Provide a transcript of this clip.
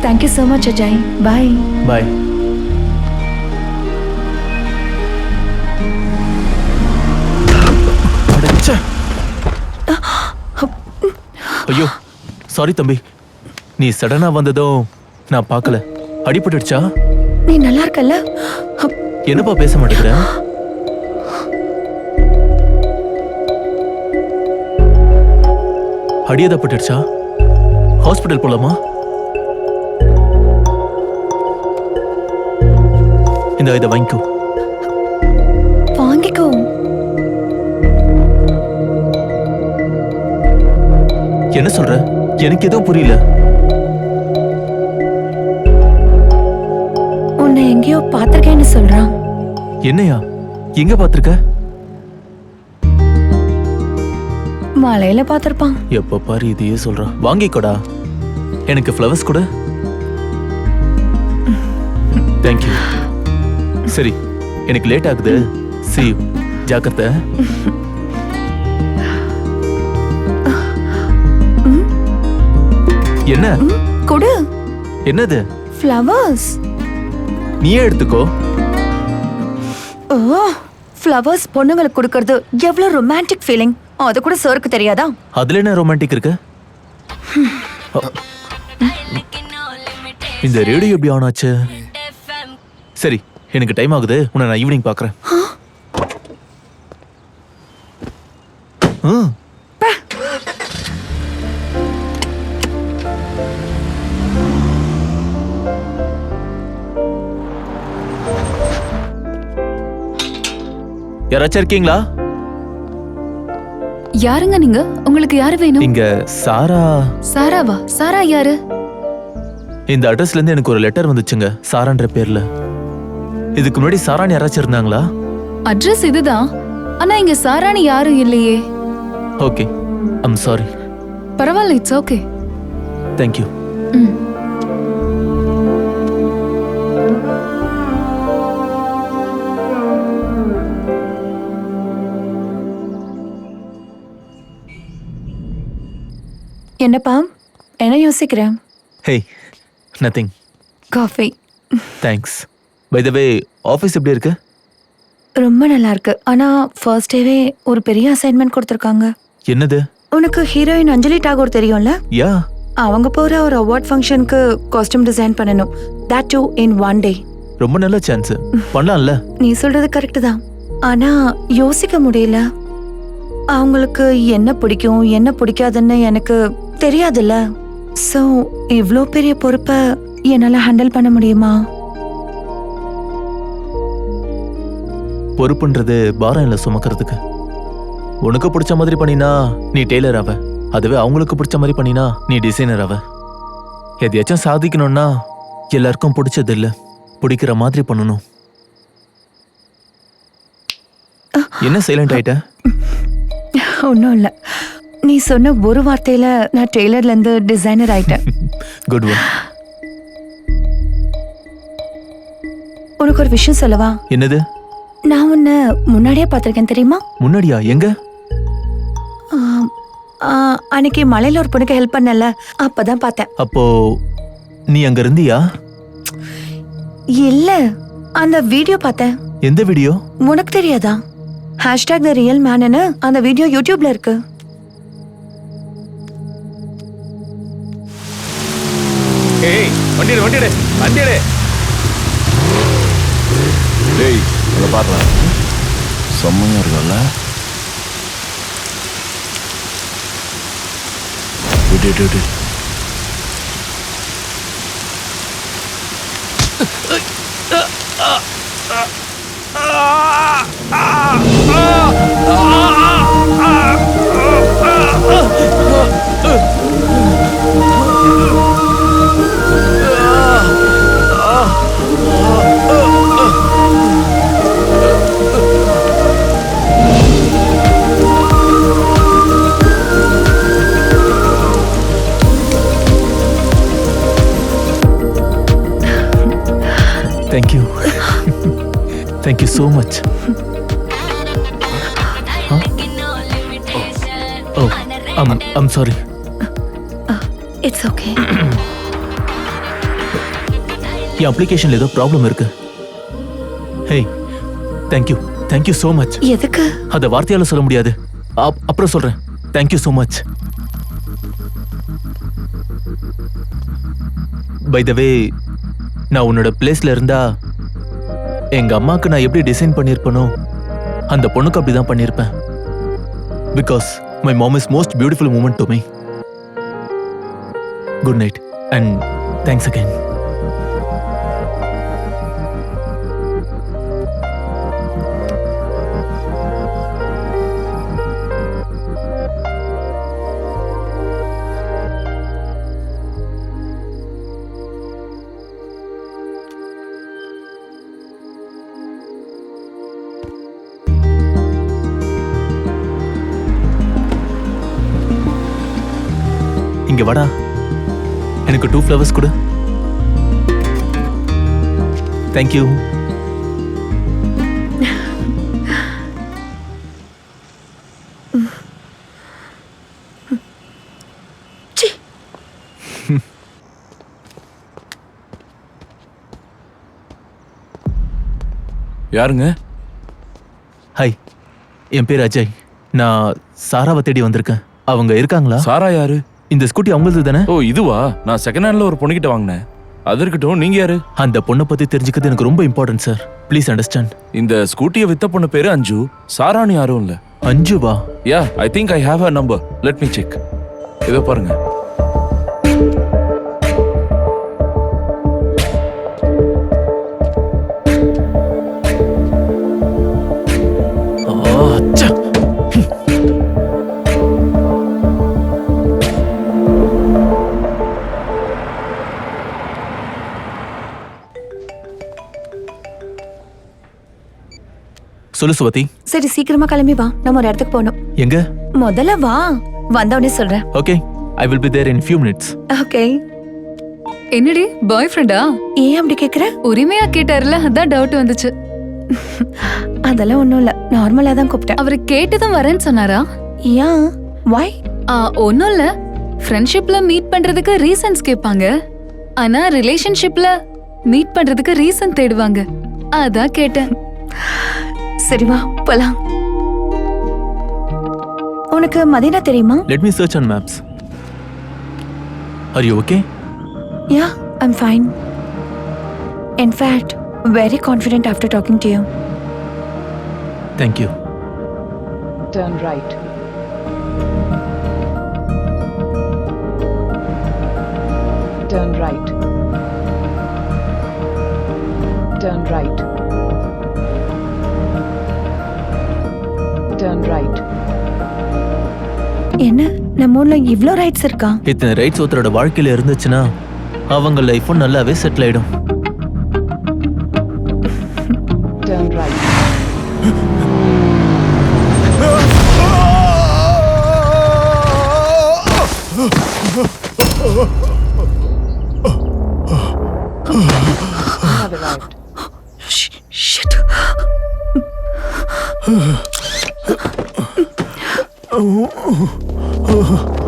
Thank you so much Ajay. Bye. Bye. ஐயோ sorry தம்பி, நீ சடனா வந்ததும் நான் பார்க்கல. அடிபட்டுடுச்சா? நீ நல்லா இருக்கல்ல? என்னப்பா பேச மாட்டேங்கிற? அடியதப்பட்டுடுச்சா? ஹாஸ்பிட்டல் போலாமா? இதை வாங்கிக்கோ. வாங்கிக்கோ. என்ன சொல்ற? எனக்கு எதுவும் புரியல. உன்னை எங்கேயோ பாத்திருக்கேன்னு சொல்றான். என்னையா? எங்க பாத்திருக்க? மலையில பாத்திருப்பான். எப்ப பாரு இதையே சொல்றா. வாங்கிக்கோடா. எனக்கு ஃப்ளவர்ஸ் கூட. தேங்க்யூ. சரி, எனக்கு லேட் ஆகுது. See you. ஜாக்கிரதை. என்ன? கொடு. என்னது? ஃப்ளவர்ஸ். நீயே எடுத்துக்கோ. ஓ, ஃப்ளவர்ஸ் பொண்ணுங்களுக்கு கொடுக்கறது எவ்வளவு ரொமான்டிக் ஃபீலிங். அது கூட சருக்கு தெரியாதா? அதுல என்ன ரொமான்டிக் இருக்கு? இந்த ரேடியோ எப்படி ஆன் ஆச்சு? சரி, எனக்கு டைம் ஆகுது. உன்னை நான் ஈவினிங் பார்க்கறேன். யாராச்சும் இருக்கீங்களா? யாருங்க நீங்க? உங்களுக்கு யாரு வேணும்? இங்க சாரா. சாராவா? சாரா யாரு? இந்த அட்ரஸ்ல இருந்து எனக்கு ஒரு லெட்டர் வந்துச்சுங்க, சாரான்ற பேர்ல. இதுக்கு முன்னாடி சாரான்னு யாராச்சும் இருந்தாங்களா? அட்ரஸ் இதுதான், ஆனா இங்க சாராணி யாரும் இல்லையே. Okay, I'm sorry. பரவாயில்ல, இட்ஸ் ஓகே. தேங்க்யூ. என்னப்பா, என்ன யோசிக்கிறேன்? Hey, nothing. Coffee. Thanks. By the way, office எப்படி இருக்கு? ரொம்ப நல்லா இருக்கு. ஆனா ஃபர்ஸ்ட் டேவே ஒரு பெரிய அசைன்மெண்ட் கொடுத்திருக்காங்க. என்னது? உனக்கு ஹீரோயின் அஞ்சலி டாகூர் தெரியும்ல? யா. அவங்க போற ஒரு அவார்ட் ஃபங்க்ஷனுக்கு காஸ்டியூம் டிசைன் பண்ணனும். that too in one day. ரொம்ப நல்ல சான்ஸ். பண்ணலாம்ல? நீ சொல்றது கரெக்ட் தான். ஆனா யோசிக்க முடியல. அவங்களுக்கு என்ன பிடிக்கும் என்ன பிடிக்காதுன்னு எனக்கு தெரியாதுல்ல. சோ இவ்ளோ பெரிய பொறுப்பை என்னால ஹேண்டில் பண்ண முடியுமா? பொறுப்புன்றது பாரம் இல்ல சுமக்கிறதுக்கு. உனக்கு பிடிச்ச மாதிரி பண்ணினா நீ டெய்லர் ஆவ. அதுவே அவங்களுக்கு பிடிச்ச மாதிரி பண்ணினா நீ டிசைனர் ஆவ. எதையாச்சும் சாதிக்கணும்னா எல்லாருக்கும் பிடிச்சது இல்ல, பிடிக்கிற மாதிரி பண்ணணும். என்ன சைலண்ட் ஆயிட்ட? ஒன்னும் இல்ல. நீ சொன்ன ஒரு வார்த்தையில நான் டெய்லர்ல இருந்து டிசைனர் ஆயிட்டேன். Good one. உனக்கு ஒரு விஷயம் சொல்லவா? என்னது? நான் உன்னை முன்னாடியே பார்த்திருக்கேன் தெரியுமா? முன்னாடியா? எங்க? அன்னைக்கு மலையில ஒரு பொண்ணுக்கு ஹெல்ப் பண்ணல, அப்பதான் பார்த்தேன். அப்போ நீ அங்க இருந்தியா? இல்ல, அந்த வீடியோ பார்த்தேன். எந்த வீடியோ? உனக்கு தெரியாதா? #the real man ன்னு அந்த வீடியோ யூடியூப்ல இருக்கு. ஏய், வண்டிடு வண்டிடு வண்டிடு. டேய், அங்க பாருடா. செம்மையா இருக்குல்ல? விடு. Thank you. Thank you so much. Huh? Oh, I'm sorry. It's okay. என் அப்ளிகேஷன்ல ஏதோ ப்ராப்ளம் இருக்கு. Hey, thank you so much. எதுக்கு? அத வார்த்தையால சொல்ல முடியாது. அப்புறம் சொல்றேன். Thank you so much. By the way, நான் உன்னோட பிளேஸ்ல இருந்தா எங்க அம்மாக்கு நான் எப்படி டிசைன் பண்ணியிருப்பனோ அந்த பொண்ணுக்கு அப்படிதான் பண்ணியிருப்பேன். Because my mom is most beautiful moment to me. Good night and thanks again. இங்க வாடா, எனக்கு 2 flowers கொடு. தேங்க்யூ. யாருங்க? ஹாய், என் பேர் அஜய். நான் சாராவை தேடி வந்திருக்கேன். அவங்க இருக்காங்களா? சாரா யாரு? இந்த ஸ்கூட்டி அவங்களது தானே? ஓ இதுவா? நான் செகண்ட் ஹேண்ட்ல ஒரு பொண்ணுகிட்ட வாங்கினேன். அது இருக்கட்டும், நீங்க யாரு? அந்த பொண்ணை பத்தி தெரிஞ்சுக்கிறது எனக்கு ரொம்ப இம்பார்ட்டன்ட் சார். Please understand. இந்த ஸ்கூட்டியை வித்த பொண்ணு பேரு அஞ்சு. சாரான்னு யாரும் இல்ல. அஞ்சுவா? Yeah, I think I have her number. Let me check. இதோ பாருங்க. சொல்லு சுவதி. சரி, சீக்கிரமா கிளம்பி வா, நம்ம ஒரு இடத்துக்கு போகணும். எங்க? முதல்ல வா, வந்தவனே சொல்றேன். Okay, I will be there in few minutes. Okay. என்னடி பாய் ஃப்ரெண்டா? ஏன் அப்படி கேக்குற? உரிமையா கேட்டார்ல, அதான் டவுட் வந்துச்சு. அதெல்லாம் ஒண்ணும் இல்ல, நார்மலா தான் கூப்பிட்டேன். அவரு கேட்டதும் வரேன்னு சொன்னாரா? ஏன்? வை? ஒன்னும் இல்ல, ஃப்ரெண்ட்ஷிப்ல மீட் பண்றதுக்கு ரீசன்ஸ் கேட்பாங்க, ஆனா ரிலேஷன்ஷிப்ல மீட் பண்றதுக்கு ரீசன் தேடுவாங்க. அதான் கேட்டேன். சரி வா போலாம். உனக்கு மதீனா தெரியுமா? Let me search on maps. Are you okay? Yeah, I'm fine. In fact, very confident after talking to you. Thank you. Turn right. Turn right. Turn right. Turn right. என்ன நம்ம ஊர்ல இவ்ளோ ரைட்ஸ் இருக்கா? இத்தனை rights ஒருத்தரோட வாழ்க்கையில இருந்துச்சுன்னா அவங்க லைஃபும் நல்லாவே செட்டில் ஆயிடும். Turn right. Have arrived. Shit. Oh.